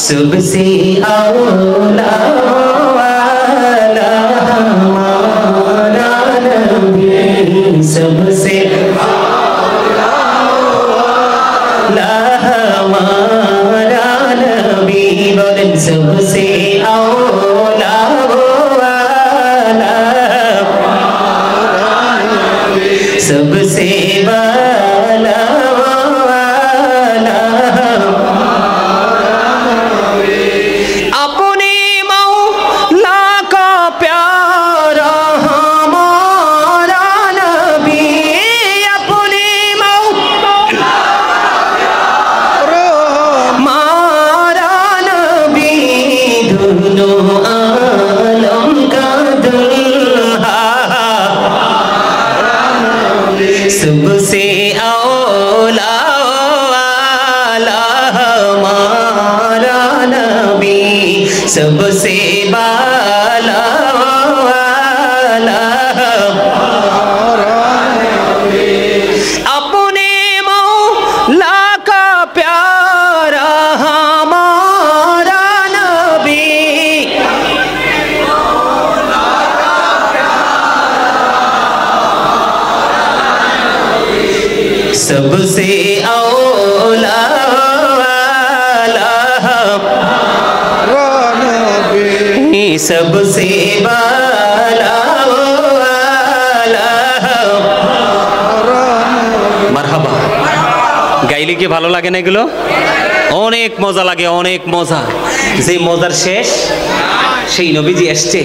सबसे औला वाला हमारा नबी, सबसे औला वाला हमारा नबी, बोलें सबसे औला वाला सबसे वाला अपने मौला का प्यारा हमारा नबी, अपने मौला हमारा नबी, दोनों आलम का दुल्हा, सबसे औला वाला हमारा नबी, सबसे बाला वाला अपने मौला का प्यारा हमारा नबी, सबसे औला वाला नबी, सबसे बाला वाला। মারহাবা। গাইলে কি ভালো লাগে না এগুলো? অনেক মজা লাগে, অনেক মজা। যে মজার শেষ, সেই নবীজি এসছে,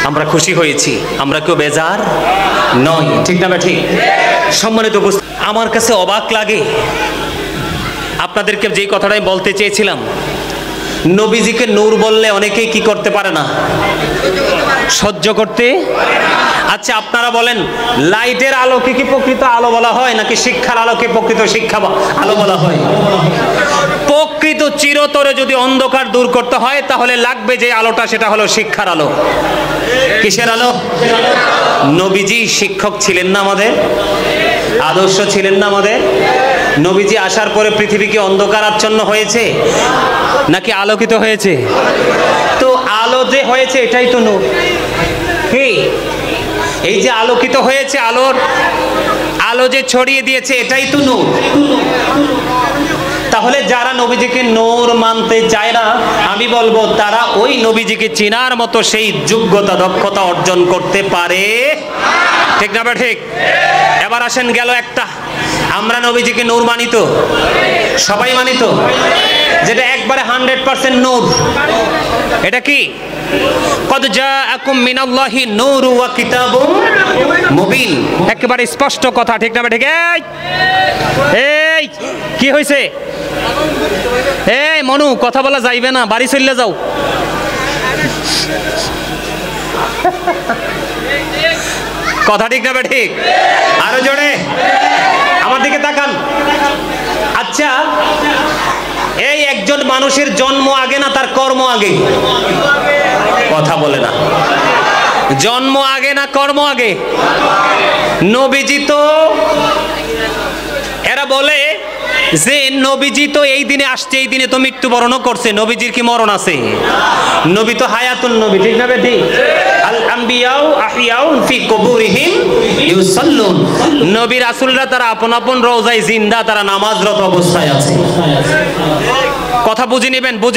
আমরা খুশি হয়েছি, আমরা কেউ বেজার নয়, ঠিক না ঠিক? সম্মানিত উপস্থিতি, আমার কাছে অবাক লাগে, আপনাদেরকে যে কথাটাই বলতে চেয়েছিলাম, নবীজিকে নূর বললে অনেকেই কি করতে পারে না, সহ্য করতে। আচ্ছা আপনারা বলেন, লাইটের আলোকে কি প্রকৃত আলো বলা হয়, নাকি শিক্ষার আলোকে প্রকৃত শিক্ষা আলো বলা হয়? প্রকৃত চিরতরে যদি অন্ধকার দূর করতে হয়, তাহলে লাগবে যে আলোটা, সেটা হলো শিক্ষার আলো। কিসের আলো? নবীজি শিক্ষক ছিলেন না আমাদের, আদর্শ ছিলেন না আমাদের? নবীজি আসার পরে পৃথিবী কি অন্ধকার আচ্ছন্ন হয়েছে, নাকি আলোকিত হয়েছে? তো আলো যে হয়েছে এটাই তো নূর। কি এই যে আলোকিত হয়েছে, আলো যে ছড়িয়ে দিয়েছে, এটাই তো নূর। তাহলে যারা নবীজিকে নূর মানতে চায় না, আমি বলবো তারা ওই নবীজিকে চেনার মতো সেই যোগ্যতা দক্ষতা অর্জন করতে পারে, ঠিক না ঠিক? এবার আসেন, গেল একটা, আমরা নবীজিকে নূর মানিত, সবাই মানিত, যেটা একবারে 100% নূর। এটা কি? কদ জাআকুম মিনাল্লাহি নূরু ওয়া কিতাবুম মুবিন, একেবারে স্পষ্ট কথা, ঠিক না ঠিক? এই কি হয়েছে? এই মনু, কথা বলা যাইবে না, বাড়ি চলে যাও। কথা ঠিক না ঠিক? আরো জোরে আমার দিকে তাকান। আচ্ছা, এই একজন মানুষের জন্ম আগে না তার কর্ম আগে? কথা বলে না। জন্ম আগে না কর্ম আগে? নবীজি তো, এরা বলে যে নবীজি তো এই দিনে আসছে, এই দিনে তো মৃত্যুবরণও করছে, নবীজির কি মরণ আছে? নবী তো হায়াতুন নবী, ঠিক না ঠিক? আল আম্বিয়াউ আহিয়াউ ফি কুবুরিহিম ইউসাল্লুন, নবী রাসূলরা তারা আপন আপন রওজায় জিন্দা, তারা নামাজরত অবস্থায় আছে। কথা বুঝে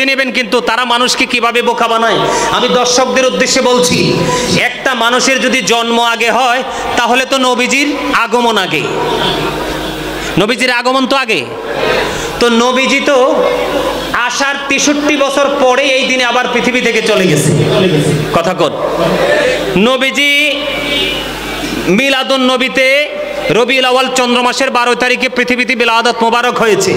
নেবেন, কিন্তু তারা মানুষকে কিভাবে বোকা বানায়। আমি দর্শকদের উদ্দেশ্যে বলছি, একটা মানুষের যদি জন্ম আগে হয়, তাহলে তো নবীজির আগমন আগে, নবীজির আগমন তো আগে। তো নবীজি তো আসার 63 বছর পরে এই দিনে আবার পৃথিবী থেকে চলে গেছে। কথা কন। নবীজি মিলাদুন নবীতে রবিউল আউয়াল চন্দ্র মাসের 12 তারিখে পৃথিবীতে বিলাদত মোবারক হয়েছে।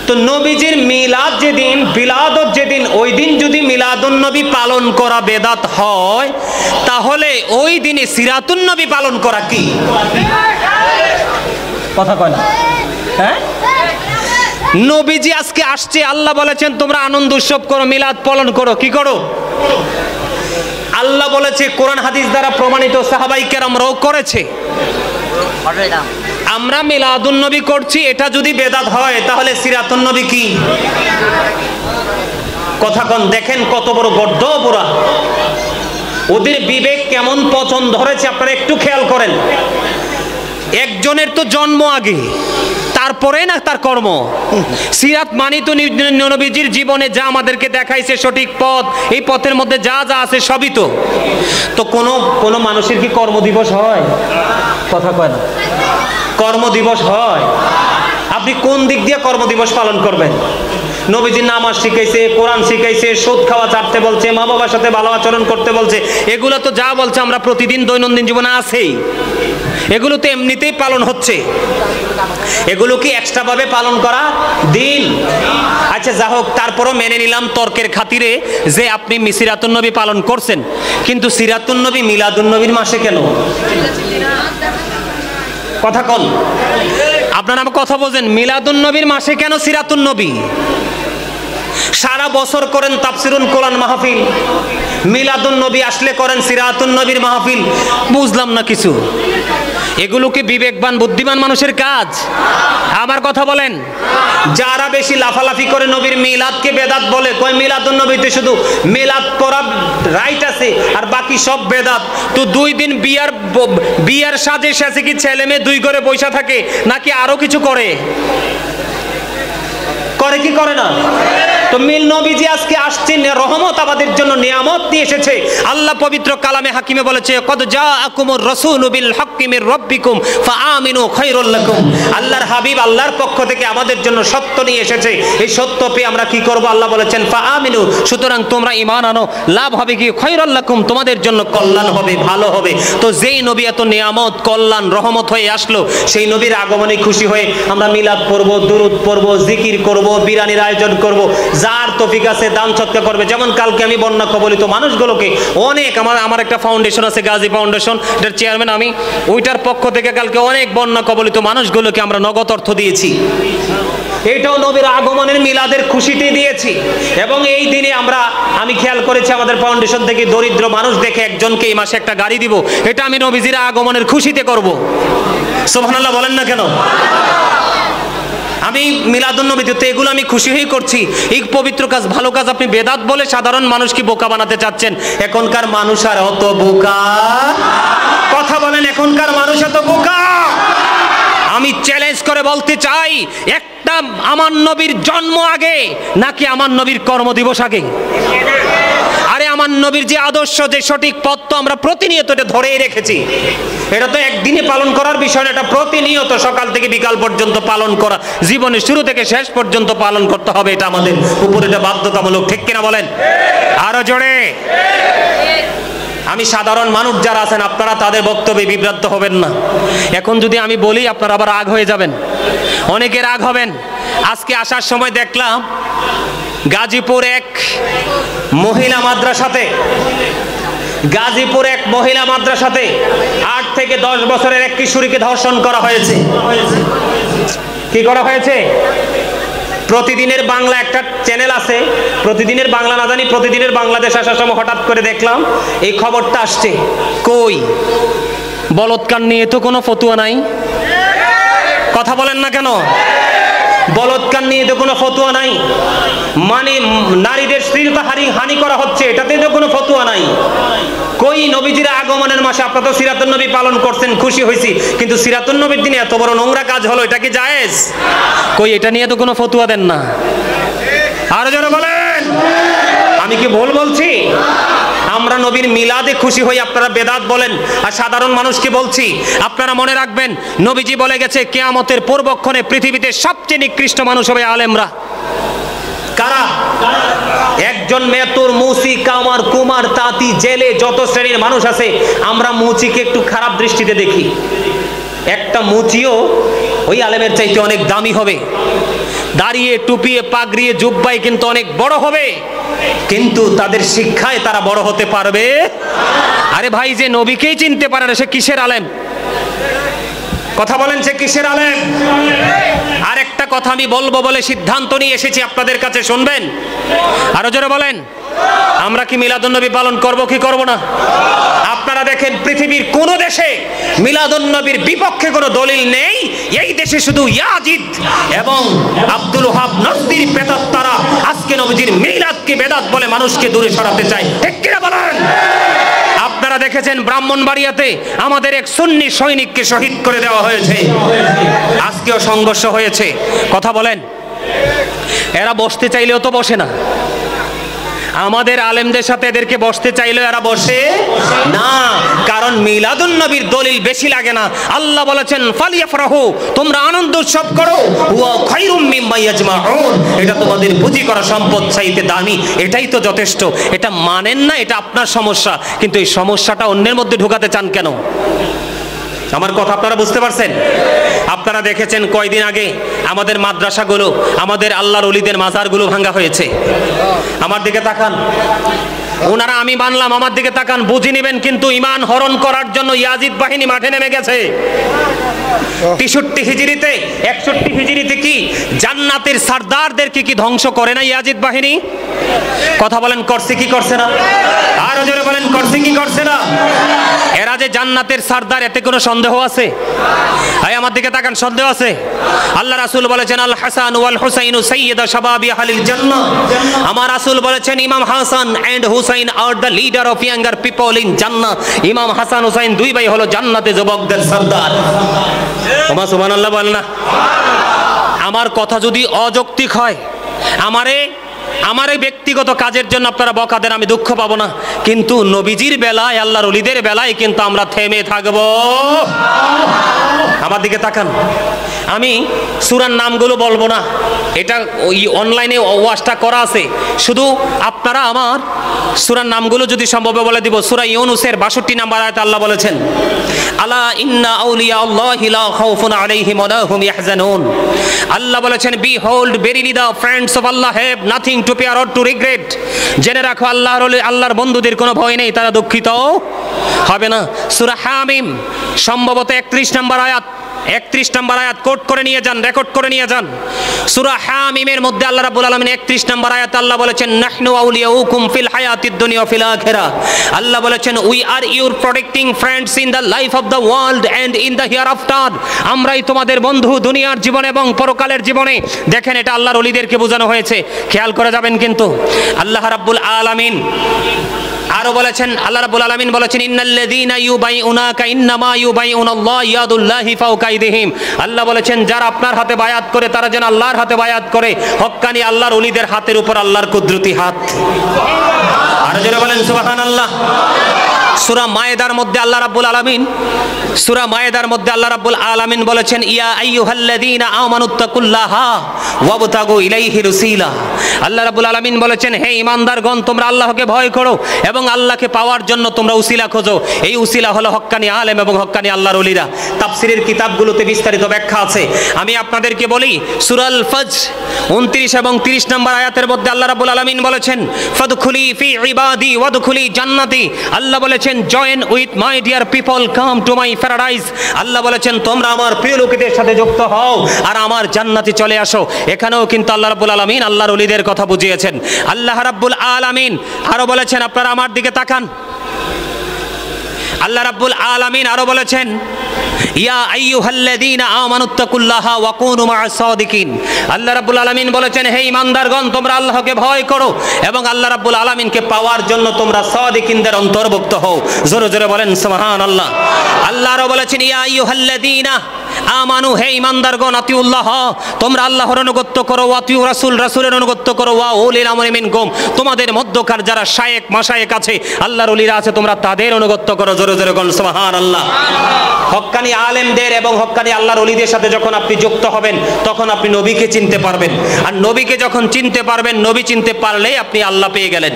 তো নবীজির মিলাদ যেদিন, বিলাদত যেদিন, ওই দিন যদি মিলাদুন নবী পালন করা বেদাত হয়, তাহলে ওই দিনে সিরাতুন নবী পালন করা কি? কথা কয় না? হ্যাঁ, নবীজি আজকে আসছে, আল্লাহ বলেছেন তোমরা আনন্দ উৎসব করো, মিলাদ পালন করো। কি করো? আল্লাহ বলেছে, কোরআন হাদিস দ্বারা প্রমাণিত, সাহাবায়ে কেরামরাও করেছে। আমরা মিলাদুন নবী করছি, এটা যদি বেদাত হয়, তাহলে সিরাতুন নবী কি? কথা কন, দেখেন কত বড় গর্দ বুড়া, ওদের বিবেক কেমন পচন ধরেছে আপনারা একটু খেয়াল করেন। একজনের তো জন্ম আগে, তারপরে না তার কর্ম। সিরাত মানি তো নবীজির জীবনে যা আমাদেরকে দেখাইছে সঠিক পথ, এই পথের মধ্যে যা যা আছে সবই তো কোনো মানুষের কি কর্মদিবস হয়? কথা কয় না, কর্মদিবস হয়? আপনি কোন দিক দিয়ে কর্মদিবস পালন করবেন? নবীজি নামাজ শিখাইছে, কোরআন শিখাইছে, সুদ খাওয়া ছাড়তে বলছে, মা বাবার সাথে ভালো আচরণ করতে বলছে, এগুলো তো যা বলছে আমরা প্রতিদিন দৈনন্দিন জীবনে আছেই, এগুলো তো এমনিতেই পালন হচ্ছে। এগুলো কি এক্সট্রা ভাবে পালন করা দিন? আচ্ছা যা হোক, তারপরও মেনে নিলাম তর্কের খাতিরে যে আপনি সিরাতুন নবী পালন করছেন, কিন্তু সিরাতুন নবী মিলাদুন নবীর মাসে কেন? কথা কন, আপনারা আমার কথা বলছেন, মিলাদুন নবীর মাসে কেন সিরাতুন নবী? সারা বছর করেন তাফসিরুল কোরআন মাহফিল, মিলাদুন নবী আসলে করেন সিরাতুন নবীর মাহফিল, বুঝলাম না কিছু। এগুলো কি বিবেকবান বুদ্ধিমান মানুষের কাজ? আমার কথা বলেন। যারা বেশি লাফালাফি করে নবীর মিলাদকে বেদাত বলে, কয় মিলাদুন নবীতে শুধু মিলাদ পড়া রাইট আছে আর বাকি সব বেদাত। তো 2 দিন বিয়ার সাজে সাজে কি ছেলে মেয়ে 2 ঘরে বসে থাকে নাকি আরো কিছু করে? করে কি করে না? তো মিল নবীজি আজকে আসছেন রহমত আমাদের জন্য, নিয়ামত নিয়ে এসেছে। আল্লাহ পবিত্র কালামে হাকিমে বলেছে, কদ জাআকুমুর রাসূলু বিল হাক্কি মির রাব্বিকুম ফাআমিনু খায়রুল লাকুম। আল্লাহর হাবিব আল্লাহর পক্ষ থেকে আমাদের জন্য সত্য নিয়ে এসেছে, এই সত্য পেয়ে আমরা কি করব? আল্লাহ বলেছেন ফাআমিনু, সুতরাং তোমরা ঈমান আনো, লাভ হবে কি? খায়রুল লাকুম, তোমাদের জন্য কল্যাণ হবে, ভালো হবে। তো যেই নবী এত নিয়ামত, কল্যাণ, রহমত হয়ে আসলো, সেই নবীর আগমনে খুশি হয়ে আমরা মিলাদ পড়ব, দুরূদ পড়ব, জিকির করব, বিরানির আয়োজন করব, যার তৌফিক আছে দান সদকা করবে। যেমন কালকে আমি বন্যা কবলিত মানুষগুলোকে অনেক, আমার একটা ফাউন্ডেশন আছে গাজী ফাউন্ডেশন, এটার চেয়ারম্যান আমি, ওইটার পক্ষ থেকে কালকে অনেক বন্যা কবলিত মানুষগুলোকে আমরা নগদ অর্থ দিয়েছি। এটাও নবীর আগমনের মিলাদের খুশিতে দিয়েছি। এবং এই দিনে আমি খেয়াল করেছি আমাদের ফাউন্ডেশন থেকে দরিদ্র মানুষ দেখে একজনকে এই মাসে একটা গাড়ি দিব, এটা আমি নবীজির আগমনের খুশিতে করব। সুবহানাল্লাহ বলেন না কেন? আমি মিলাদুন নবীতে তো এগুলো আমি খুশি হয়ে করছি। এই পবিত্র কাজ, ভালো কাজ আপনি বেদাত বলে সাধারণ মানুষ কি বোকা বানাতে চাচ্ছেন? এখনকার মানুষ আর অত বোকা? কথা বলেন, এখনকার মানুষ এত বোকা? আমি চ্যালেঞ্জ করে বলতে চাই, একটা আমার নবীর জন্ম আগে নাকি আমার নবীর কর্মদিবস আগে? আরে আমার নবীর যে আদর্শ, যে সঠিক পথ তো আমরা প্রতিনিয়ত এটা ধরেই রেখেছি। এটা তো একদিনে পালন করার বিষয় না, এটা প্রতিনিয়ত সকাল থেকে বিকাল পর্যন্ত পালন করা, জীবনের শুরু থেকে শেষ পর্যন্ত পালন করতে হবে, এটা আমাদের উপর, এটা বাধ্যতামূলক। ঠিক কিনা বলেন? আরো জোরে। আমি সাধারণ মানুষ যারা আছেন, আপনারা তাদের বক্তব্যে বিভ্রান্ত হবেন না। এখন যদি আমি বলি আপনারা আবার রাগ হয়ে যাবেন, অনেকে রাগ হবেন। আজকে আসার সময় দেখলাম গাজীপুর এক মহিলা মাদ্রাসাতে 8 থেকে 10 বছরের এক কিশোরীকে ধর্ষণ করা হয়েছে। কি করা হয়েছে? প্রতিদিনের বাংলা একটা চ্যানেল আছে, প্রতিদিনের বাংলা না জানি, প্রতিদিনের বাংলাদেশ আসার সময় হঠাৎ করে দেখলাম এই খবরটা আসছে। কই বলৎকার নিয়ে তো কোনো ফতুয়া নাই। কথা বলেন না কেন? বলৎকার নিয়ে তো কোনো ফতুয়া নাই, মানে নারীদের শ্লীলতা হানি করা হচ্ছে, এটাতে তো কোনো ফতুয়া নাই। কই নবীজির আগমনের মাসে আপনারা তো সিরাতুন নবী পালন করছেন, খুশি হয়েছি, কিন্তু সিরাতুন নবীর দিনে এত বড় নোংরা কাজ হলো, এটা কি জায়েজ? কই এটা নিয়ে তো কোনো ফতুয়া দেন না। আর যারা বলেন, আমি কি ভুল বলছি? আমরা নবীর মিলাদে খুশি হই, আপনারা বেদাত বলেন। আর সাধারণ মানুষকে বলছি, আপনারা মনে রাখবেন, নবীজি বলে গেছে কিয়ামতের পূর্বক্ষণে পৃথিবীতে সবচেয়ে নিকৃষ্ট মানুষ হবে আলেমরা। কারা? একজন মেতুর, মুসি, কামার, কুমার, তাঁতি, জেলে, যত শ্রেণীর মানুষ আছে, আমরা মুচিকে একটু খারাপ দৃষ্টিতে দেখি। একটা মুচিও ওই আলেমের চাইতে অনেক দামি হবে, দাঁড়িয়ে টুপিয়ে পাগড়িয়ে জুব্বাই কিন্তু অনেক বড় হবে, কিন্তু তাদের শিক্ষায় তারা বড় হতে পারবে। আরে ভাই, যে নবীকেই চিনতে পারে না সে কিসের আলেম? কথা বলেন, সে কিসের আলেম? আর একটা কথা আমি বলবো বলে সিদ্ধান্ত নিয়ে এসেছি, আপনাদের কাছে শুনবেন। আরো জোরে বলেন, আমরা কি মিলাদুন নবী পালন করব কি করব না? আপনারা দেখেন, পৃথিবীর কোন দেশে মিলাদুন নবীর বিপক্ষে কোনো দলিল নেই। এই দেশে শুধু ইয়াজিদ এবং আব্দুল ওহাব নজদির বেদাত তারা আজকে নবীজির মিলাদকে বেদাত মানুষকে দূরে সরাতে চায়। ঠিক কিনা বলেন? আপনারা দেখেছেন ব্রাহ্মণবাড়িয়াতে আমাদের এক সুন্নি সৈনিককে শহীদ করে দেওয়া হয়েছে, আজকেও সংঘর্ষ হয়েছে। কথা বলেন, এরা বসতে চাইলেও তো বসে না। আমাদের আলেমদের সাথে এদেরকে বসতে চাইলেও এরা বসে না, কারণ মিলাদুন নবীর দলিল বেশি লাগে না। আল্লাহ বলেছেন ফালিয়াফরাহু, তোমরা আনন্দ উৎসব করো, ওয়া খায়রুম মিম্মা ইয়াজমাউন, এটা তোমাদের পুঁজি করা সম্পদ চাইতে দামি, এটাই তো যথেষ্ট। এটা মানেন না, এটা আপনার সমস্যা, কিন্তু এই সমস্যাটা অন্যের মধ্যে ঢুকাতে চান কেন? আমার কথা আপনারা বুঝতে পারছেন? আপনারা দেখেছেন কয়দিন আগে আমাদের মাদ্রাসাগুলো, আমাদের আল্লাহর ওলিদের মাজারগুলো ভাঙা হয়েছে। আমার দিকে তাকান, ওনারা আমি মানলাম, আমার দিকে তাকান, বুঝে নেবেন। কিন্তু ঈমান হরণ করার জন্য ইয়াজিদ বাহিনী মাঠে নেমে গেছে। 63 হিজরিতে 61 হিজরিতে কি জান্নাতের সরদারদেরকে কি ধ্বংস করে না ইয়াজিদ বাহিনী? কথা বলেন, করছে কি করছে না? আরো জোরে বলেন, করছে কি করছে না? এরা যে জান্নাতের সরদার, এতে কোনো সন্দেহ আছে? ভাই আমার দিকে তাকান, সন্দেহ আছে? আল্লাহ রাসূল বলেছেন আল হাসান ওয়াল হুসাইন সাইয়্যিদা শাবাবি আহলিল জান্নাহ। আমার রাসূল বলেছেন Imam Hasan and Husain are the leader of younger people in Jannah. ইমাম হাসান হুসাইন দুই ভাই হলো জান্নাতে যুবকদের সরদার। ওমা সুবহানাল্লাহ বলেন না? আমার কথা যদি অযৌক্তিক হয়, আমার এই ব্যক্তিগত কাজের জন্য আপনারা বকা দেন, আমি দুঃখ পাবো না। কিন্তু নবীজির বেলায়, আল্লাহর ওলিদের বেলায় কিন্তু আমরা থেমে থাকব। আমার দিকে তাকান, আমি সূরার নামগুলো বলবো না, এটা ওই অনলাইনে ওয়াজটা করা আছে। শুধু আপনারা আমার সূরার নামগুলো যদি সম্ভব বলে দিব। সূরা ইউনূসের 62 নম্বর আয়াতে আল্লাহ বলেছেন আলা ইন্না আউলিয়া আল্লাহি লা খাউফুন আলাইহিম ওয়া লা হুম ইয়াহজানুন। আল্লাহ বলেছেন behold verily the friends of Allah have nothing to fear or two regret. জেনে রাখো আল্লাহর বন্ধুদের কোনো ভয় নেই, তারা দুঃখিত হবে না। সূরা হামিম সম্ভবত 31 নম্বর আয়াত, 31 নম্বর আয়াত কোট করে নিয়ে যান, রেকর্ড করে নিয়ে যান। সূরা হামিমের মধ্যে আল্লাহ রাব্বুল আলামিন 31 নম্বর আয়াতে আল্লাহ বলেছেন নাহনু আউলিয়াউকুম ফিল হায়াতিদ দুনিয়া ওয়া ফিল আখিরাহ। আল্লাহ বলেছেন we are your protecting friends in the life of the world and in the hereafter. আমরাই তোমাদের বন্ধু দুনিয়ার জীবনে এবং পরকালের জীবনে। দেখেন, এটা আল্লাহর ওলিদেরকে বোঝানো হয়েছে, খেয়াল করে যাবেন। কিন্তু আল্লাহ রাব্বুল আলামিন আরো বলেছেন, আল্লাহ রাব্বুল আলামিন বলেছেন ইন্নাল্লাযীনা ইউবাইউনাকা ইন্নামা ইউবাইউনাল্লাহ ইয়াদুল্লাহি ফাওকা আইদিহিম। আল্লাহ বলেছেন যারা আপনার হাতে বায়াত করে তারা যেন আল্লাহর হাতে বায়াত করে। হক্কানি আল্লাহর ওলিদের হাতের উপর আল্লাহর কুদরতি হাত। আর যারা বলেন সুবহানাল্লাহ। সূরা মায়েদার মধ্যে আল্লাহ রাব্বুল আলামিন বলেছেন ইয়া আইয়ুহাল্লাযীনা আমানুত্তাকুল্লাহা ওয়াবতাগু ইলাইহির ওসিলা। আল্লাহ রাব্বুল আলামিন বলেছেন হে ঈমানদারগণ, তোমরা আল্লাহকে ভয় করো এবং আল্লাহকে পাওয়ার জন্য তোমরা উসিলা খোঁজো। এই উসিলা হলো হক্কানি আলেম এবং হক্কানি আল্লাহর ওলিরা। তাফসীরের কিতাবগুলোতে বিস্তারিত ব্যাখ্যা আছে। আমি আপনাদেরকে বলি, সূরাল ফজর 29 এবং 30 নম্বর আয়াতের মধ্যে আল্লাহ রাব্বুল আলামিন বলেছেন ফাদখুলি ফি ইবাদি ওয়াদখুলি জান্নাতি। আল্লাহ বলেছেন join with my dear people, come to my paradise. Allah বলেছেন তোমরা আমার প্রিয় লোকেদের সাথে যুক্ত হও আর আমার জান্নাতে চলে আসো। এখানেও কিন্তু আল্লাহ রাব্বুল আলামিন আল্লাহর ওলিদের কথা বুঝিয়েছেন। আল্লাহ রাব্বুল আলামিন আরো বলেছেন, আপনারা আমার দিকে তাকান, আল্লাহ রাব্বুল আলামিন আরো বলেছেন ইয়া আইয়ুহাল্লাযীনা আমানুত্তাকুল্লাহা ওয়া কুনু মা'আস সাদিকিন। আল্লাহ রাব্বুল আলামিন বলেছেন হে ঈমানদারগণ, তোমরা আল্লাহকে ভয় করো এবং আল্লাহ রাব্বুল আলামিনকে পাওয়ার জন্য তোমরা সাদিকিনদের অন্তর্ভুক্ত হও। জোরে জোরে বলেন সুবহানাল্লাহ। আল্লাহ আরো বলেছেন ইয়া আইয়ুহাল্লাযীনা আমানু, হে ঈমানদারগণ, আতিউল্লাহ, তোমরা আল্লাহর অনুগত্য করো, আতিউ রাসূল, রাসূলের অনুগত্য করো, ওয়া উলিল আমরি মিনকুম, তোমাদের মধ্যকার যারা শায়েখ মাশায়েখ আছে, আল্লাহর ওলিরা আছে, তোমরা তাদের অনুগত্য করো। জোরে জোরে বলেন সুবহানাল্লাহ। হক্কানি আলেমদের এবং হক্কানি আল্লাহর ওলিদের সাথে যখন আপনি যুক্ত হবেন তখন আপনি নবীকে চিনতে পারবেন। আর নবীকে যখন চিনতে পারবেন, নবী চিনতে পারলেই আপনি আল্লাহ পেয়ে গেলেন।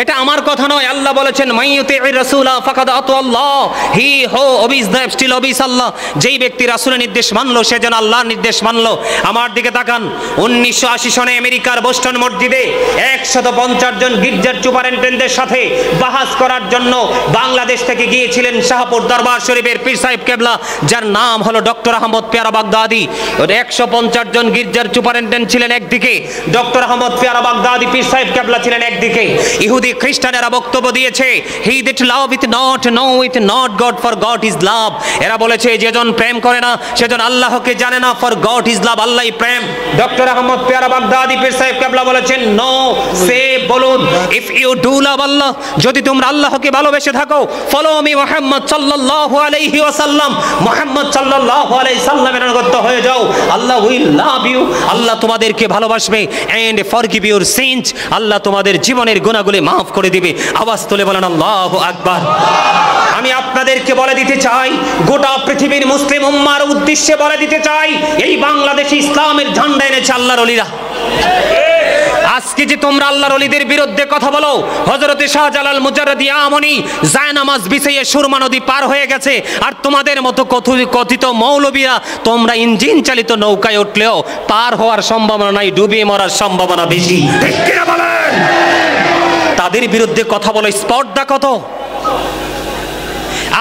এটা আমার কথা নয়, আল্লাহ বলেছেন মাইয়ুতি'ir রাসূলা ফাকাদ আতাল্লাহ, হি হু ওবিজ দ্য স্টিল ওবিজ আল্লাহ। যেই ব্যক্তি রাসূলের নির্দেশ মানলো সে যেন আল্লাহর নির্দেশ মানলো। আমার দিকে তাকান, 1980 সনে আমেরিকার বোস্টন মসজিদে 150 জন গির্জার সুপারিনটেন্ডেন্টের সাথে বাহাস করার জন্য বাংলাদেশ থেকে গিয়েছিলেন শাহপুর দরবার শরীফের পীর সাহেব কেবলা, যার নাম হলো ডক্টর আহমদ পেয়ারা বাগদাদি। 150 জন গির্জার সুপারিনটেন্ডেন্ট ছিলেন একদিকে, ডক্টর আহমদ পেয়ারা বাগদাদি পীর সাহেব কেবলা ছিলেন একদিকে। ইহুদি খ্রিস্টানেরা বক্তব্য দিয়েছে he that love with not know with not god for god is love. এরা বলেছে যেজন প্রেম করে না সেজন আল্লাহকে জানে না, ফর গড ইজ লাভ, আল্লাহই প্রেম। ডক্টর আহমদ পেয়ারা বাগদাদি পীর সাহেব কেবলা বলেছেন নো, সে বলুন, ইফ ইউ ডু লাভ আল্লাহ, যদি তোমরা আল্লাহকে ভালোবেসে থাকো, ফলো মি মুহাম্মদ সাল্লাল্লাহু আলাইহি ওয়াসাল্লাম, মুহাম্মদ সাল্লাল্লাহু আলাইহি সাল্লামের অনুগত হয়ে যাও, আল্লাহ উইল লাভ ইউ, আল্লাহ তোমাদেরকে ভালোবাসবে, এন্ড ফরগিভ ইউর সিনস, আল্লাহ তোমাদের জীবনের গুনাহগুলি মাফ করে দিবে। আওয়াজ তুলে বলেন আল্লাহু আকবার। আমি আপনাদেরকে বলে দিতে চাই, গোটা পৃথিবীর মুসলিম উম্মার উদ্দেশ্যে বলে দিতে চাই, এই বাংলাদেশে ইসলামের ঝান্ডা এনেছে আল্লাহর ওলিরা। আজকে যে তোমরা আল্লাহর ওলিদের বিরুদ্ধে কথা বলো, হযরতে শাহজালাল মুজাররদি আমনি জায়নামাজ বিছিয়ে সুরমা নদী পার হয়ে গেছে, আর তোমাদের মতো কথিত মৌলবীরা তোমরা ইঞ্জিন চালিত নৌকায় উঠলেও পার হওয়ার সম্ভাবনা নাই, ডুবিয়ে মরার সম্ভাবনা বেশি। ঠিক কিনা বলেন? তাদের বিরুদ্ধে কথা বলো, স্পর্ধা কত?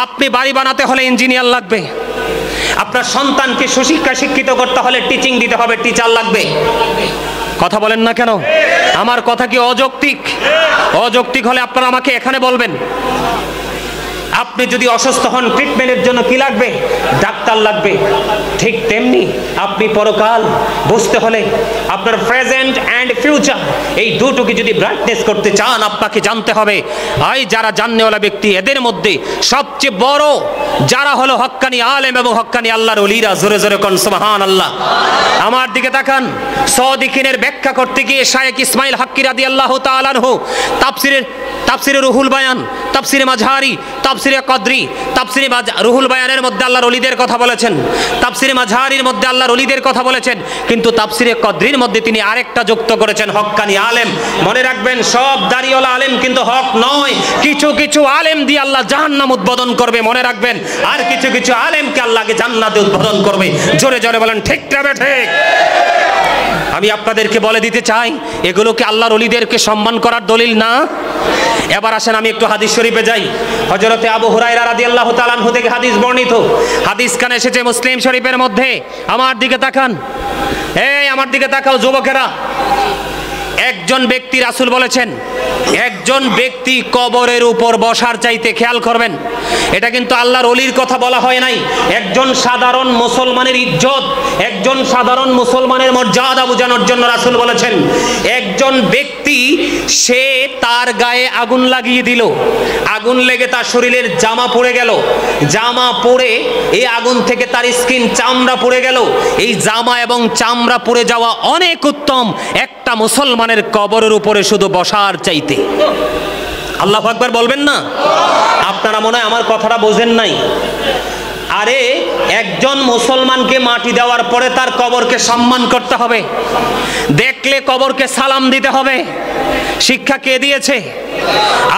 আপনি বাড়ি বানাতে হলে ইঞ্জিনিয়ার লাগবে, আপনার সন্তানকে সুশিক্ষা শিক্ষিত করতে হলে টিচিং দিতে হবে, টিচার লাগবে। কথা বলেন না কেন? আমার কথা কি অযৌক্তিক? অযৌক্তিক হলে আপনারা আমাকে এখানে বলবেন। আপনি যদি অসুস্থ হন, ট্রিটমেন্টের জন্য কি লাগবে? ডাক্তার লাগবে। ঠিক তেমনি আপনি পরকাল বুঝতে হলে আপনার প্রেজেন্ট অ্যান্ড ফিউচার এই দুটোকে যদি ব্রাইটনেস করতে চান, আপনাকে জানতে হবে এই যারা জাননেওয়ালা ব্যক্তি, এদের মধ্যে সবচেয়ে বড় যারা হলো হক্কানি আলেম এবং হক্কানি আল্লাহর ওলিরা। জোরে জোরে কোন সুবহানাল্লাহ। আমার দিকে তাকান। সাদিকিনের ব্যাখ্যা করতে গিয়ে শায়েখ ইসমাইল হাক্কি রাদিয়াল্লাহু তাআলা আনহু তাফসিরে রুহুল বায়ান, তাফসিরে মাঝহারি, তাফসিরে কদরি, তাফসিরে রুহুল বায়ানের মধ্যে আল্লাহর ওলিদের কথা বলেছেন, তাফসিরে মাঝহারির মধ্যে আল্লাহর ওলিদের কথা বলেছেন, কিন্তু তাফসিরে কদরির মধ্যে তিনি আরেকটা যুক্ত করেছেন, হক্কানি আলেম। মনে রাখবেন, সব দাড়িওয়ালা আলেম কিন্তু হক নয়। কিছু কিছু আলেম দিয়ে আল্লাহ জাহান্নাম উদ্বোধন করবে, মনে রাখবেন, আর কিছু কিছু আলেমকে আল্লাহকে জান্নাতে উদ্বোধন করবে। জোরে জোরে বলেন ঠিক না ঠিক? আমি আপনাদেরকে বলে দিতে চাই, এগুলো কি আল্লাহর ওলিদেরকে সম্মান করার দলিল না? এবার আসেন আমি একটু হাদিস শরীফে যাই। হযরতে আবু হুরায়রা রাদিয়াল্লাহু তাআলা আনহু থেকে হাদিস বর্ণিত, হাদিস খানে এসেছে মুসলিম শরীফের মধ্যে। আমার দিকে তাকান, এই আমার দিকে তাকাও যুবকেরা। একজন ব্যক্তি, রাসূল বলেছেন, একজন ব্যক্তি কবরের উপর বসার চাইতে, খেয়াল করবেন, এটা কিন্তু আল্লাহর ওলির কথা বলা হয় নাই, একজন সাধারণ মুসলমানের ইজ্জত, একজন সাধারণ মুসলমানের মর্যাদা বোঝানোর জন্য রাসূল বলেছেন, একজন ব্যক্তি সে তার গায়ে আগুন লাগিয়ে দিল, আগুন লেগে তার শরীরের জামা পড়ে গেল, জামা পড়ে এই আগুন থেকে তার স্কিন, চামড়া পড়ে গেল। এই জামা এবং চামড়া পড়ে যাওয়া অনেক উত্তম একটা মুসলমানের কবরের উপরে শুধু বসার চাইতে। আল্লাহু আকবার বলবেন না? আপনারা মনে হয় আমার কথাটা বোঝেন নাই। আরে একজন মুসলমানকে মাটি দেওয়ার পরে তার কবরকে সম্মান করতে হবে, দেখলে কবরকে সালাম দিতে হবে। শিক্ষা কে দিয়েছে?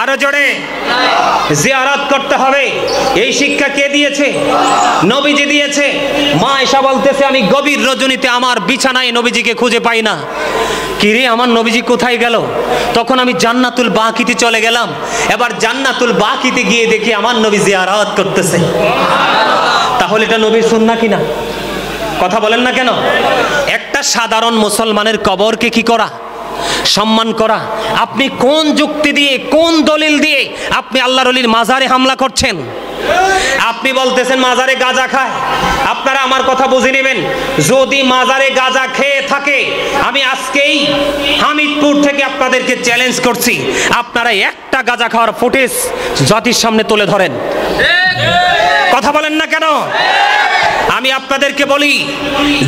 আরো জোরে। জিয়ারত করতে হবে, এই শিক্ষা কে দিয়েছে? নবীজি দিয়েছে। মা আয়েশা বলতেছে, আমি গভীর রজনীতে আমার বিছানায় নবীজিকে খুঁজে পাই না। কিরে, আমার নবীজি কোথায় গেল? তখন আমি জান্নাতুল বাকিতে চলে গেলাম। এবার জান্নাতুল বাকিতে গিয়ে দেখি আমার নবী জিয়ারত করতেছে। তাহলে এটা নবীর সুন্নাহ কিনা? কথা বলেন না কেন? একটা সাধারণ মুসলমানের কবরকে কি করা? সম্মান করা। আপনি কোন যুক্তি দিয়ে, কোন দলিল দিয়ে আপনি আল্লাহর ওলির মাজারে হামলা করছেন? আপনি বলতেছেন মাজারে গাঁজা খায়। আপনারা আমার কথা বুঝে নেবেন, যদি মাজারে গাঁজা খেয়ে থাকে, আমি আজকেই হামিদপুর থেকে আপনাদেরকে চ্যালেঞ্জ করছি, আপনারা একটা গাঁজা খাওয়ার ফুটেজ জাতির সামনে তুলে ধরেন। কথা বলেন না কেন? আমি আপনাদেরকে বলি,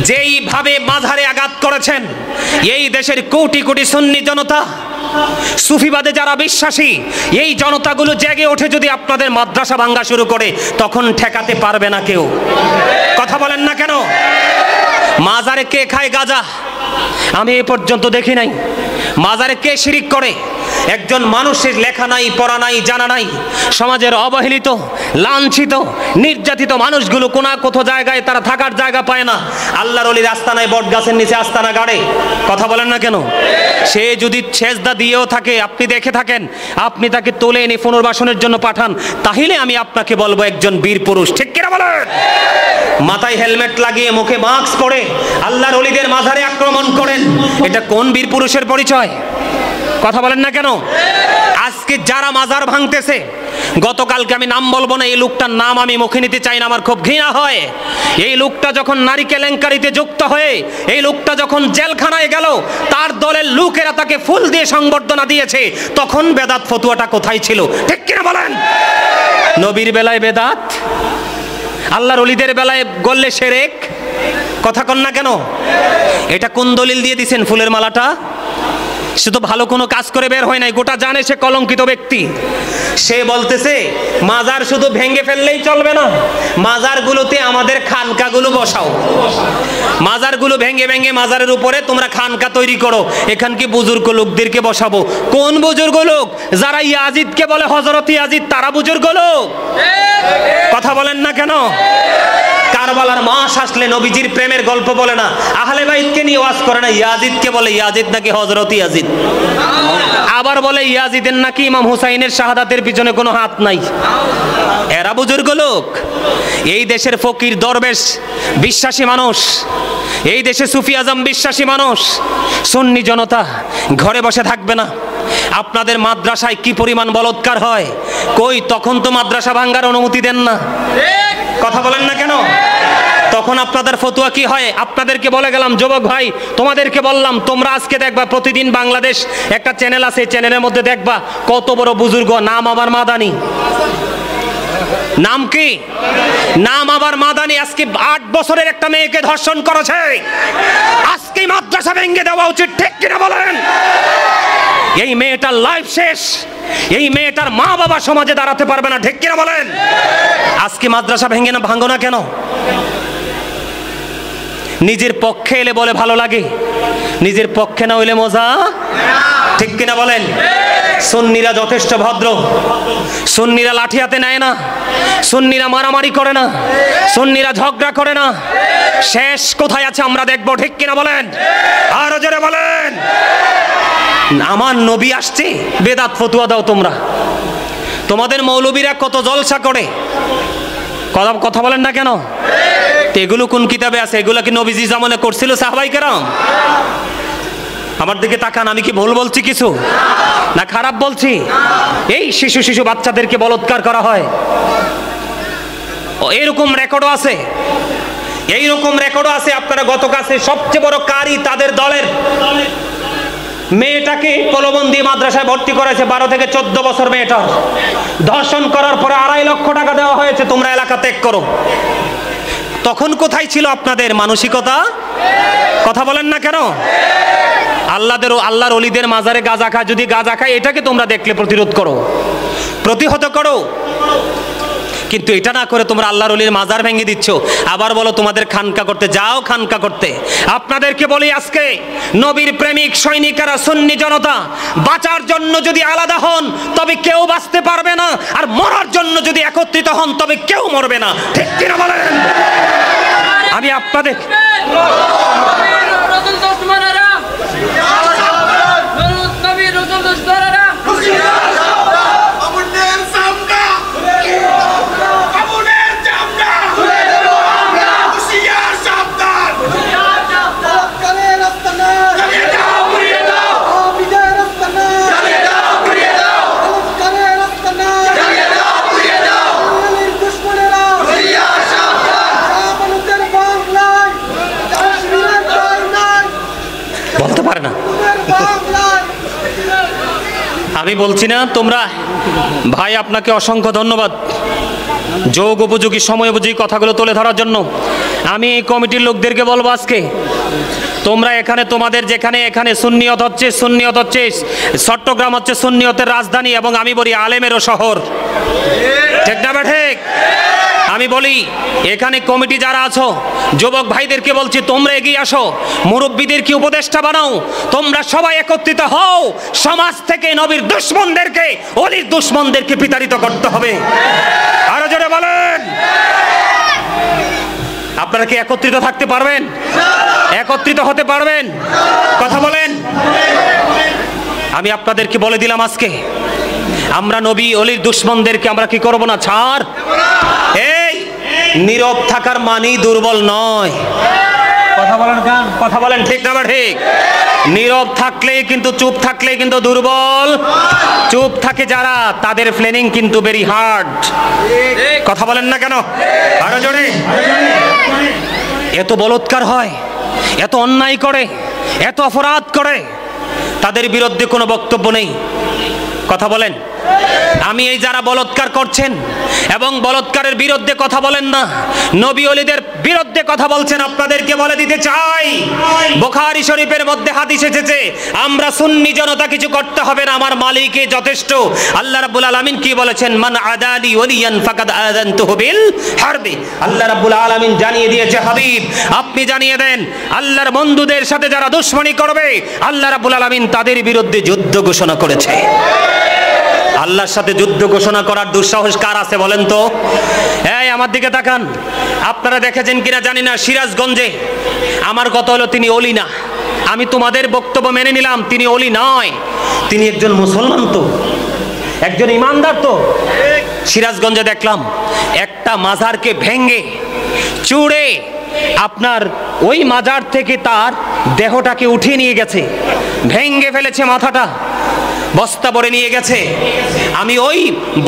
যেইভাবে মাজারে আঘাত করেছেন এই দেশের কোটি কোটি সুন্নি জনতা, সুফিবাদে যারা বিশ্বাসী, এই জনতাগুলো জেগে ওঠে যদি আপনাদের মাদ্রাসা ভাঙ্গা শুরু করে, তখন ঠেকাতে পারবে না কেউ। কথা বলেন না কেন? মাজারে কে খায় গাঁজা? আমি এ পর্যন্ত দেখি নাই। মাজারে কে শিরিক করে? একজন মানুষের লেখা নাই, পড়া নাই, জানা নাই, সমাজের অবহেলিত, লাঞ্ছিত, নির্যাতিত মানুষগুলো কোথাও জায়গায় তারা থাকার জায়গা পায় না। আল্লাহর ওলির আস্তানায়, বট গাছের নিচে আস্তানা গাড়ে। কথা বলেন না কেন? সে যদি সেজদা দিয়েও থাকে, আপনি দেখে থাকেন, আপনি তাকে তুলে এনে পুনর্বাসনের জন্য পাঠান, তাহলে আমি আপনাকে বলবো একজন বীর পুরুষ। ঠিক কিনা বলেন? মাথায় হেলমেট লাগিয়ে, মুখে মাস্ক পরে আল্লাহর ওলিদের মাজারে আক্রমণ করেন, এটা কোন বীর পুরুষের পরিচয়? কথা বলেন না কেন? আজকে যারা মাজার ভাঙতেছে, গতকালকে আমি নাম বলবো না, এই লোকটার নাম আমি মুখে নিতে চাই না, আমার খুব ঘৃণা হয়। এই লোকটা যখন নারী কেলেঙ্কারিতে যুক্ত হয়ে এই লোকটা যখন জেলখানায় গেল, তার দলের লোকেরা তাকে ফুল দিয়ে সংবর্ধনা দিয়েছে, তখন বেদাত ফতুয়াটা কোথায় ছিল? ঠিক কিনা বলেন? নবীর বেলায় বেদাত, আল্লাহর ওলিদের বেলায় গললে শিরক। কথা কন না কেন? এটা কোন দলিল দিয়ে দিছেন ফুলের মালাটা? সে তো ভালো কোনো কাজ করে বের হয় নাই, গোটা জানে সে কলঙ্কিত ব্যক্তি। সে বলতেছে মাজার শুধু ভেঙে ফেললেই চলবে না, মাজারগুলোতে আমাদের খানকাগুলো বসাও, মাজারগুলো ভেঙে ভেঙে মাজারের উপরে তোমরা খানকা তৈরি করো, এখান কি বুজুর্গ লোকদেরকে বসাবো। কোন বুজুর্গ লোক? যারা ইয়াজিদকে বলে হযরত ইয়াজিদ, তারা বুজুর্গ লোক। কথা বলেন না কেন? কারবালার মাস আসলে নবীজির প্রেমের গল্প বলে না, আহলে বাইতকে নিয়ে ওয়াজ করে না, ইয়াজিদকে বলে ইয়াজিদ নাকি হযরত ইয়াজিদ। আবার বলে ইয়াজিদের নাকি ইমাম হুসাইনের শাহাদাতের পিছনে কোনো হাত নাই। এরা বুজুর্গ লোক। এই দেশের ফকির দরবেশ বিশ্বাসী মানুষ, এই দেশে সুফি আজম বিশ্বাসী মানুষ, সুন্নি জনতা ঘরে বসে থাকবে না। আপনাদের মাদ্রাসায় কি পরিমাণ বলৎকার হয়, কই তখন তো মাদ্রাসা ভাঙ্গার অনুমতি দেন না। কথা বলেন না কেন? তখন আপনাদের ফতুয়া কি হয়? আপনাদেরকে বলে গেলাম যুবক ভাই, তোমাদেরকে বললাম তোমরা আজকে দেখবা প্রতিদিন বাংলাদেশ একটা চ্যানেল আছে, চ্যানেলের মধ্যে দেখবা কত বড় বুজুর্গ, নাম আবার মাদানি। নাম কি? নাম আবার মাদানি। আজকে 8 বছরের একটা মেয়েকে ধর্ষণ করেছে, আজকে মাদ্রাসা ভেঙে দেওয়া উচিত। ঠিক কিনা বলেন? এই মেয়েটার লাইফ শেষ, এই মেয়েটার মা বাবা সমাজে দাঁড়াতে পারবে না। ঠিক কিনা বলেন? আজকে মাদ্রাসা ভেঙে না ভাঙো না কেন? নিজের পক্ষে এলে বলে ভালো লাগে, নিজের পক্ষে না হইলে মজা। ঠিক কিনা বলেন? সুন্নিরা যথেষ্ট ভদ্র, সুন্নিরা লাঠি হাতে নেয় না, সুন্নিরা মারামারি করে না, সুন্নিরা ঝগড়া করে না। শেষ কোথায় আছে আমরা দেখবো। ঠিক কিনা বলেন? আরো জোরে বলেন। আমার নবী আসছে, বেদাত ফতুয়া দাও তোমরা। তোমাদের মৌলবীরা কত জলসা করে, কথা বলেন না কেন? এগুলো কোন কিতাবে আছে? এগুলো কি নবীজি জামানে করছিল সাহাবায়ে কেরাম? আমার দিকে তাকান, আমি কি ভুল বলছি কিছু? না খারাপ বলছি? এই শিশু বাচ্চাদেরকে বলৎকার করা হয়, এরকম রেকর্ডও আছে, এইরকম রেকর্ডও আছে। আপনারা গত কাছে সবচেয়ে বড় কারি তাদের দলের মেয়েটাকে প্রলোভন মাদ্রাসায় ভর্তি করেছে, 12 থেকে 14 বছর মেয়েটার ধর্ষণ করার পরে 2.5 লক্ষ টাকা দেওয়া হয়েছে, তোমরা এলাকা ত্যাগ করো। তখন কোথায় ছিল আপনাদের মানসিকতা? কথা বলেন না কেন? আল্লাহর ওলিদের মাজারে গাঁজা খায়, যদি গাঁজা খায় এটাকে তোমরা দেখলে প্রতিরোধ করো, প্রতিহত করো। কিন্তু এটা না করে তোমরা আল্লাহর ওলির মাজার ভেঙে দিচ্ছ, আবার বলো তোমাদের খানকা করতে। যাও খানকা করতে। আপনাদেরকে বলি আজকে নবীর প্রেমিক সৈনিকেরা, সুন্নি জনতা, বাঁচার জন্য যদি আলাদা হন তবে কেউ বাঁচতে পারবে না, আর মরার জন্য যদি একত্রিত হন তবে কেউ মরবে না। ঠিক কিনা বলেন? আমি আপনাদের বলতে পারে না। আমি বলছি না তোমরা ভাই, আপনাকে অসংখ্য ধন্যবাদ যোগ উপযোগী সময় উপযোগী কথাগুলো তুলে ধরার জন্য। আমি এই কমিটির লোকদেরকে বলবো আজকে তোমরা এখানে তোমাদের যেখানে এখানে সুন্নিয়ত হচ্ছে চট্টগ্রাম হচ্ছে সুন্নিয়তের রাজধানী, এবং আমি বলি আলেমেরও শহর। ঠিক না ঠিক? আমি বলি এখানে কমিটি যারা আছো যুবক ভাইদেরকে বলছি তোমরা এগিয়ে আসো, মুরব্বীদেরকে উপদেষ্টা বানাও, তোমরা সবাই একত্রিত হও। সমাজ থেকে নবীর দুশমনদেরকে, ওলির দুশমনদেরকে বিতাড়িত করতে হবে। আরো জোরে বলেন। আপনারা কি একত্রিত থাকতে পারবেন? একত্রিত হতে পারবেন? কথা বলেন। আমি আপনাদেরকে বলে দিলাম আজকে আমরা নবী ওলির দুশমনদেরকে আমরা কি করব না, ছাড়। এই নীরব থাকার মানেই দুর্বল নয়। কথা বলেন ঠিক না ঠিক? নীরব থাকলে কিন্তু, চুপ থাকলে কিন্তু দুর্বল। চুপ থাকে যারা, তাদের প্ল্যানিং কিন্তু ভেরি হার্ড। কথা বলেন না কেন? আরো জোরে। এত বলৎকার হয়, এত অন্যায় করে, এত অপরাধ করে, তাদের বিরুদ্ধে কোনো বক্তব্য নেই। কথা বলেন। আমি এই যারা বলৎকার করছেন এবং বলৎকারের বিরুদ্ধে কথা বলেন না, নবী ওলিদের বিরুদ্ধে কথা বলছেন, আপনাদেরকে বলে দিতে চাই, বুখারী শরীফের মধ্যে হাদিস এসেছে, আমরা সুন্নি জনতা কিছু করতে হবে না, আমার মালিকই যথেষ্ট। আল্লাহ রাব্বুল আলামিন কি বলেছেন? মান আদালি ওয়ালিয়ান ফাকাদ আযানতুহু বিল হারবি। আল্লাহ রাব্বুল আলামিন জানিয়ে দিয়েছে, হাবিব আপনি জানিয়ে দেন, আল্লাহর বন্ধুদের সাথে যারা দুশমনি করবে, আল্লাহ রাব্বুল আলামিন তাদের বিরুদ্ধে যুদ্ধ ঘোষণা করেছে। আল্লাহর সাথে যুদ্ধ ঘোষণা করার দুঃসাহস কার আছে বলেন তো? এই আমার দিকে তাকান। আপনারা দেখেছেন কিনা জানি না, সিরাজগঞ্জে, আমার কথা হলো তিনি ওলি না। আমি তোমাদের বক্তব্য মেনে নিলাম, তিনি ওলি নয়, তিনি একজন মুসলমান, তো একজন ইমানদার। তো সিরাজগঞ্জে দেখলাম একটা মাজারকে ভেঙ্গে চুড়ে আপনার ওই মাজার থেকে তার দেহটাকে উঠিয়ে নিয়ে গেছে, ভেঙ্গে ফেলেছে, মাথাটা বস্তা ভরে নিয়ে গেছে। আমি ওই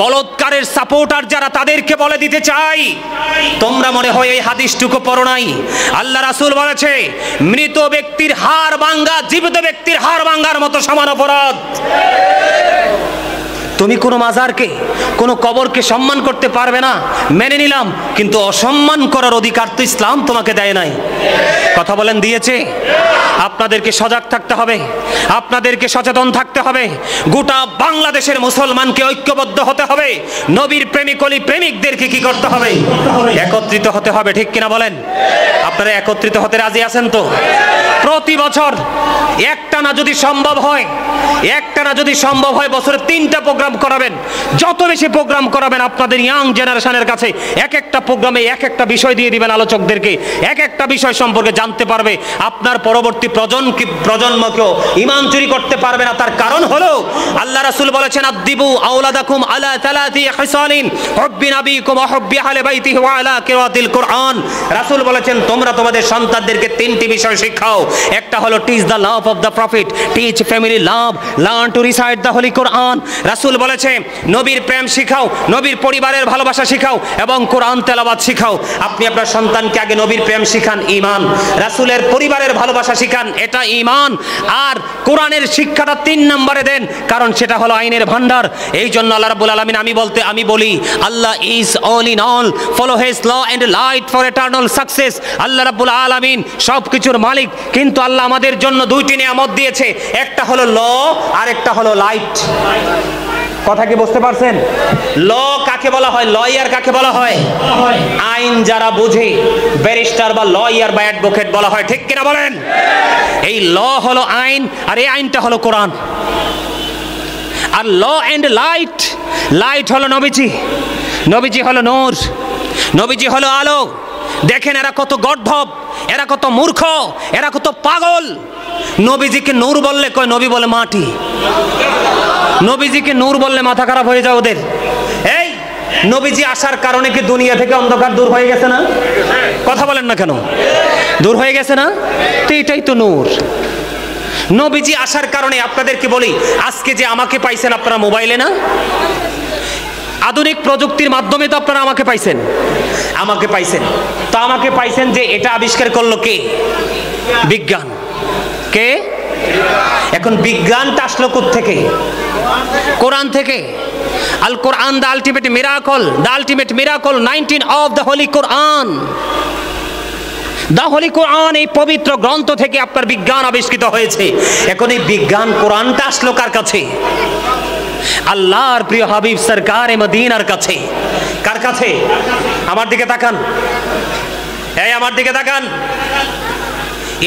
বলৎকারের সাপোর্টার যারা, তাদেরকে বলে দিতে চাই, তোমরা মনে হয় এই হাদিসটুকু পড়ো নাই। আল্লাহ রাসূল বলেছে, মৃত ব্যক্তির হাড় ভাঙা জীবিত ব্যক্তির হাড় ভাঙার মতো সমান অপরাধ। তুমি কোনো মাজারকে, কোনো কবরকে সম্মান করতে পারবে না, মেনে নিলাম, কিন্তু অসম্মান করার অধিকার তো ইসলাম তোমাকে দেয় নাই। কথা বলেন, দিয়েছে? আপনাদেরকে সজাগ থাকতে হবে, আপনাদেরকে সচেতন থাকতে হবে। গোটা বাংলাদেশের মুসলমানকে ঐক্যবদ্ধ হতে হবে। নবীর প্রেমিক অলি প্রেমিকদেরকে কি করতে হবে? একত্রিত হতে হবে। ঠিক কিনা বলেন? আপনারা একত্রিত হতে রাজি আছেন তো? প্রতি বছর একটানা যদি সম্ভব হয়, বছরে 3টা প্রোগ্রাম করাবেন। যত বেশি প্রোগ্রাম করাবেন, আপনাদের ইয়াং জেনারেশনের কাছে এক একটা প্রোগ্রামে এক একটা বিষয় দিয়ে দিবেন, আলোচকদেরকে এক একটা বিষয় সম্পর্কে জানতে পারবে। আপনার পরবর্তী প্রজন্মকেও ইমান চুরি করতে পারবে না। তার কারণ হলো আল্লাহ রাসূল বলেছেন, আদিবু আওলাদাকুম আলা তালাতি হিসালিন হুব্বি নাবিকুম ওয়া হুব্বি আহলি বাইতিহি ওয়া আলা কিরাতিল কুরআন। রাসূল বলেছেন, তোমরা তোমাদের সন্তানদেরকে 3টি বিষয় শিখাও। একটা হলো teach the love of the prophet, teach family love, learn to recite the holy Quran. রাসূল বলেছে, নবীর প্রেম শিখাও, নবীর পরিবারের ভালোবাসা শিখাও এবং কোরআন তেলাওয়াত শিখাও। আপনি আপনার সন্তানকে আগে নবীর প্রেম শিখান, ঈমান, রাসূলের পরিবারের ভালোবাসা শিখান, এটা ঈমান, আর কোরআনের শিক্ষাটা 3 নম্বরে দেন, কারণ সেটা হলো আইনের ভান্ডার। এই জন্য আল্লাহ রাব্বুল আলামিন, আমি বলি, Allah is all in all, follow his law and light for eternal success. Allah রাব্বুল আলামিন সব কিছুর মালিক, কিন্তু আল্লাহ আমাদের জন্য 2টি নিয়ামত দিয়েছে, একটা হলো ল আর একটা হলো লাইট। কথা কি বুঝতে পারছেন? ল কাকে বলা হয়? লয়ার কাকে বলা হয়? আইন যারা বুঝে, ব্যারিস্টার বা লয়ার বা অ্যাডভোকেট বলা হয়। ঠিক কিনা বলেন? এই ল হলো আইন, আর এই আইনটা হলো কোরআন। আর ল এন্ড লাইট, লাইট হলো নবীজি, নবীজি হলো নূর, নবীজি হলো আলো। দেখেন এরা কত গর্ধব, এরা কত মূর্খ, এরা কত পাগল। নবীজিকে নূর বললে কয়, নবী বলে মাটি। নবীজিকে নূর বললে মাথা খারাপ হয়ে যায় ওদের। এই নবীজি আসার কারণে কি দুনিয়া থেকে অন্ধকার দূর হয়ে গেছে না? কথা বলেন না কেন? দূর হয়ে গেছে না? তো এটাই তো নূর। নবীজি আসার কারণে, আপনাদেরকে বলি, আজকে যে আমাকে পাইছেন আপনারা মোবাইলে না, আধুনিক প্রযুক্তির মাধ্যমে তো আপনারা আমাকে পাইছেন, তো আমাকে পাইছেন যে এটা আবিষ্কার করলো কে? বিজ্ঞান। কে? এখন বিজ্ঞানটা আসলো কোত্থেকে? কোরআন থেকে। Al Quran the ultimate miracle, 19 of the holy Quran. The holy Quran, এই পবিত্র গ্রন্থ থেকে আপনার বিজ্ঞান আবিষ্কৃত হয়েছে। এখন এই বিজ্ঞান কোরআনটা আসলো কার কাছে? আল্লাহর প্রিয় হাবিব সরকারে মদিনার কাছে। কার কাছে? আমার দিকে তাকান, আমার দিকে তাকান।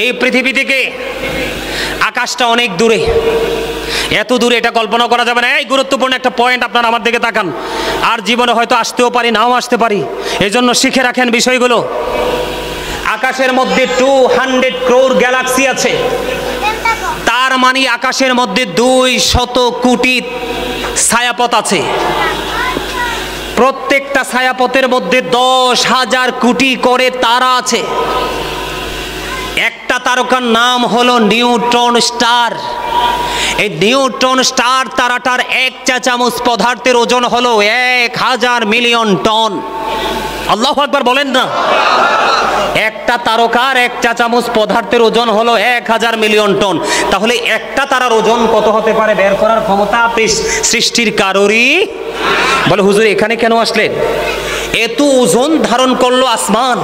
এই পৃথিবী থেকে আকাশটা অনেক দূরে, এত দূরে এটা কল্পনা করা যাবে না। এই গুরুত্বপূর্ণ একটা পয়েন্ট, আপনারা আমার দিকে তাকান। আর জীবনে হয়তো আসতেও পারি, নাও আসতে পারি, এজন্য শিখে রাখেন বিষয়গুলো। আকাশের মধ্যে 200 crore গ্যালাক্সি আছে। তার মানে আকাশের মধ্যে 200 কোটি ছায়াপথ আছে। প্রত্যেকটা ছায়াপথের মধ্যে 10,000 কোটি করে তারা আছে। একটা একটা তারকার নাম হলো নিউট্রন স্টার। এই নিউট্রন স্টার তারাটার 1 চা চামচ পদার্থের ওজন হলো 1000 মিলিয়ন টন। আল্লাহু আকবার বলেন না। একটা তারকার 1 চা চামচ পদার্থের ওজন হলো 1000 মিলিয়ন টন। তাহলে একটা তারার ওজন কত হতে পারে বের করার ক্ষমতা সৃষ্টির কারোরই। বলে হুজুর এখানে কেন আসলেন? এত ওজন ধারণ করলো আসমান।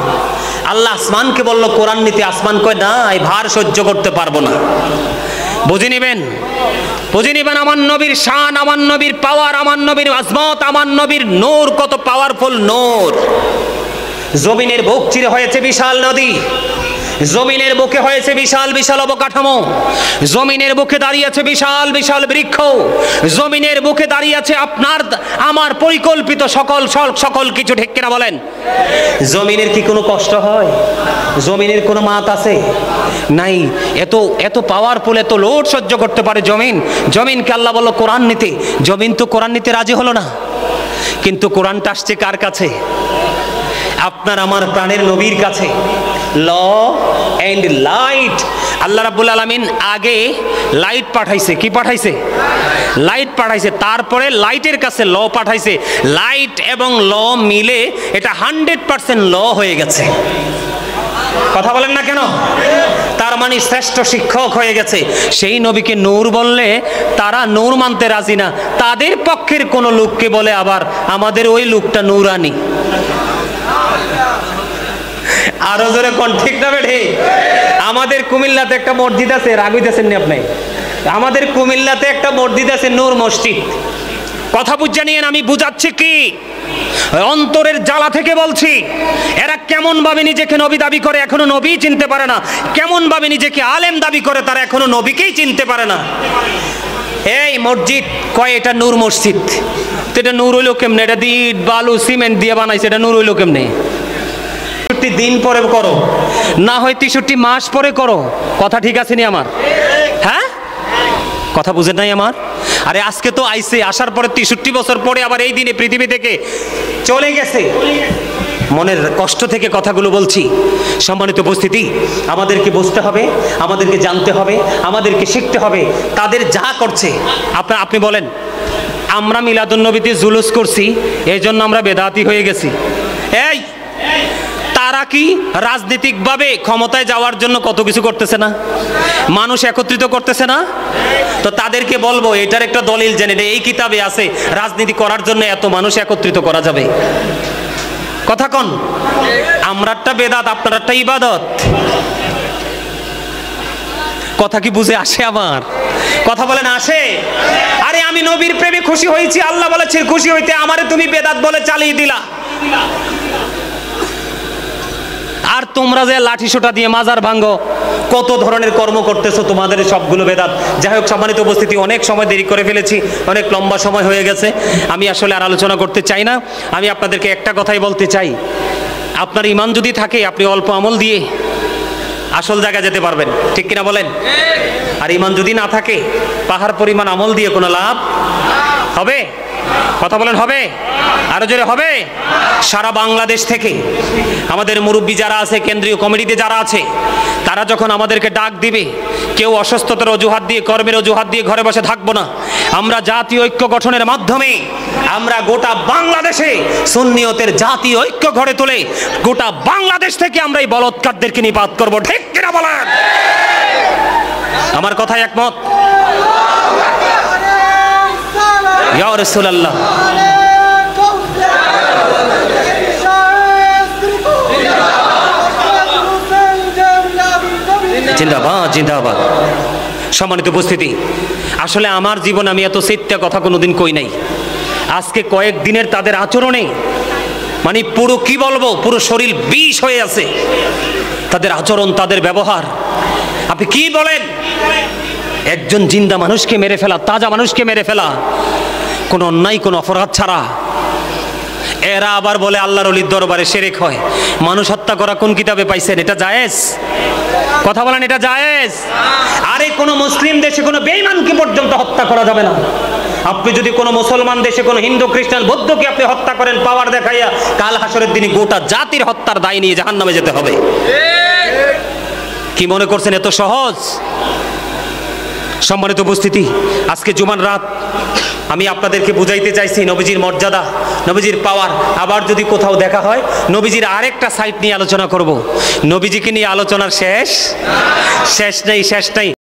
আল্লাহ আসমানকে বলল কোরআন নিতে। আসমান কয় না, এই ভার সহ্য করতে পারবো না। বুঝে নেবেন, বুঝে নেবেন আমার নবীর শান, আমার নবীর পাওয়ার, আমার নবীর আজমত, আমার নবীর নূর কত পাওয়ারফুল নূর। জমিনের বুক চিরে হয়েছে বিশাল নদী, জমিনের বুকে হয়েছে বিশাল বিশাল অবকাঠামো, জমিনের বুকে দাঁড়িয়ে আছে বিশাল বিশাল বৃক্ষ, জমিনের বুকে দাঁড়িয়ে আছে আপনার আমার পরিকল্পিত সকল কিছু। ঠিক কিনা বলেন? জমিনের কি কোনো কষ্ট হয়? জমিনের কোনো মাত আছে? নাই। এত এত পাওয়ারফুল, এত লোড সহ্য করতে পারে জমিন। জমিনকে আল্লাহ বলল কোরআন নিতে। জমিন তো কোরআন নিতে রাজি হলো না। কিন্তু কোরআনটা আসছে কার কাছে? আপনার আমার প্রাণের নবীর কাছে। ল এন্ড লাইট। আল্লাহ রাব্বুল আলামিন আগে লাইট পাঠাইছে। কি পাঠাইছে? লাইট পাঠাইছে। তারপরে লাইটের কাছে ল পাঠাইছে। লাইট এবং ল মিলে এটা 100% ল হয়ে গেছে। কথা বলেন না কেন? তার মানে শ্রেষ্ঠ শিক্ষক হয়ে গেছে। সেই নবীকে নূর বললে তারা নূর মানতে রাজি না। তাদের পক্ষের কোন লোককে বলে আবার আমাদের ওই লোকটা নূরানি। আরো জোরে কোন, ঠিক না বেঠে? আমাদের কুমিল্লাতে একটা মসজিদ আছে, রাগ হইতেছেন নি আপনি? আমাদের কুমিল্লাতে একটা মসজিদ আছে, নূর মসজিদ। কথা বুঝে নিয়েন, আমি বুঝাচ্ছি কি অন্তরের জ্বালা থেকে বলছি। এরা কেমন ভাবে নিজেকে নবী দাবি করে, এখনো নবী চিনতে পারে না। কেমন ভাবে নিজেকে আলেম দাবি করে, তারা এখনো নবীকেই চিনতে পারে না। এই মসজিদ কয় এটা নূর মসজিদ। তো এটা নূর হইলো কেমনে? এটা ইট বালু সিমেন্ট দিয়ে বানাইছে, এটা নূর হইলো কেমনে? 63 দিন পরে করো, না হয় 63 মাস পরে করো। কথা ঠিক আছে নি আমার? হ্যাঁ, কথা বুঝেন নাই আমার? আরে আজকে তো আইছে, আসার পরে 63 বছর পরে আবার এই দিনে পৃথিবী থেকে চলে গেছে। মনের কষ্ট থেকে কথাগুলো বলছি। সম্মানিত উপস্থিতি, আমাদেরকে বুঝতে হবে, আমাদেরকে জানতে হবে, আমাদেরকে শিখতে হবে। তাদের যা করছে, আপনি বলেন আমরা মিলাদুন্নবীতে জুলুস করছি এই জন্য আমরা বেদাতি হয়ে গেছি। এই তারা কি রাজনৈতিকভাবে ক্ষমতায় যাওয়ার জন্য কত কিছু করতেছে না? মানুষ একত্রিত করতেছে না? তো তাদেরকে বলবো এটার একটা দলিল জেনে নেই। এই কিতাবে আছে রাজনীতি করার জন্য এত মানুষ একত্রিত করা যাবে। কথা কোন? আমরারটা বেদাত, আপনারটা ইবাদত। কথা কি বুঝে আসে আমার? কথা বলেন আসে? আরে আমি নবীর প্রেমে খুশি হয়েছি, আল্লাহ বলেছে খুশি হইতে, আমারে তুমি বেদাত বলে চালিয়ে দিলা। আর তোমরা যে লাঠি সোটা দিয়ে মাজার ভাঙ্গো, কত ধরনের কর্ম করতেছো, তোমাদের সবগুলো বেদাত। যাই হোক, সম্মানিত উপস্থিতি, অনেক সময় দেরি করে ফেলেছি, অনেক লম্বা সময় হয়ে গেছে। আমি আসলে আর আলোচনা করতে চাই না। আমি আপনাদেরকে একটা কথাই বলতে চাই, আপনার ঈমান যদি থাকে আপনি অল্প আমল দিয়ে আসল জায়গায় যেতে পারবেন। ঠিক কিনা বলেন? আর ঈমান যদি না থাকে, পাহাড় পরিমাণ আমল দিয়ে কোনো লাভ হবে? কথা বলেন হবে? আরো জোরে হবে? সারা বাংলাদেশ থেকে আমাদের মুরব্বী যারা আছে, কেন্দ্রীয় কমিটিতে যারা আছে, তারা যখন আমাদেরকে ডাক দিবে, কেউ অসুস্থতার অজুহাত দিয়ে, কর্মের অজুহাত দিয়ে ঘরে বসে থাকবো না। আমরা জাতীয় ঐক্য গঠনের মাধ্যমে আমরা গোটা বাংলাদেশে সুন্নিয়তের জাতীয় ঐক্য গড়ে তুলে গোটা বাংলাদেশ থেকে আমরা এই বলৎকারদেরকে নিপাত করবো। ঠিক কিনা বলেন? আমার কথায় একমত? ইয়া রাসূলুল্লাহ, জিন্দাবাদ জিন্দাবাদ। সম্মানিত উপস্থিতি, আসলে আমার জীবনে আমি এত সত্য কথা কোনোদিন কই নাই। আজকে কয়েকদিনের তাদের আচরণে মানে পুরো কি বলবো, পুরো শরীর বিষ হয়ে আছে। তাদের আচরণ, তাদের ব্যবহার, আপনি কি বলেন? একজন জিন্দা মানুষকে মেরে ফেলা, তাজা মানুষকে মেরে ফেলা, কোনো অন্যায়, কোনো অপরাধ ছাড়া। এরা আবার বলে আল্লাহর ওলির দরবারে শিরক হয়। মানুষ হত্যা করা কোন কিতাবে পাইছেন? এটা জায়েজ? কথা বলেন, এটা জায়েজ? আরে কোনো মুসলিম দেশে কোনো বেঈমানকে পর্যন্ত হত্যা করা যাবে না। আপনি যদি কোনো মুসলমান দেশে কোনো হিন্দু, খ্রিস্টান, বৌদ্ধকে আপনি হত্যা করেন পাওয়ার দেখাইয়া, কাল হাসরের দিনে গোটা জাতির হত্যার দায় নিয়ে জাহান্নামে যেতে হবে। কি মনে করছেন এত সহজ? সম্মানিত উপস্থিতি, আজকে জুমার রাত আমি আপনাদেরকে বুঝাইতে চাইছি নবীজির মর্যাদা, নবীজির পাওয়ার। আবার যদি কোথাও দেখা হয় নবীজির আরেকটা সাইড নিয়ে আলোচনা করব। নবীজিকে নিয়ে আলোচনার শেষ নেই।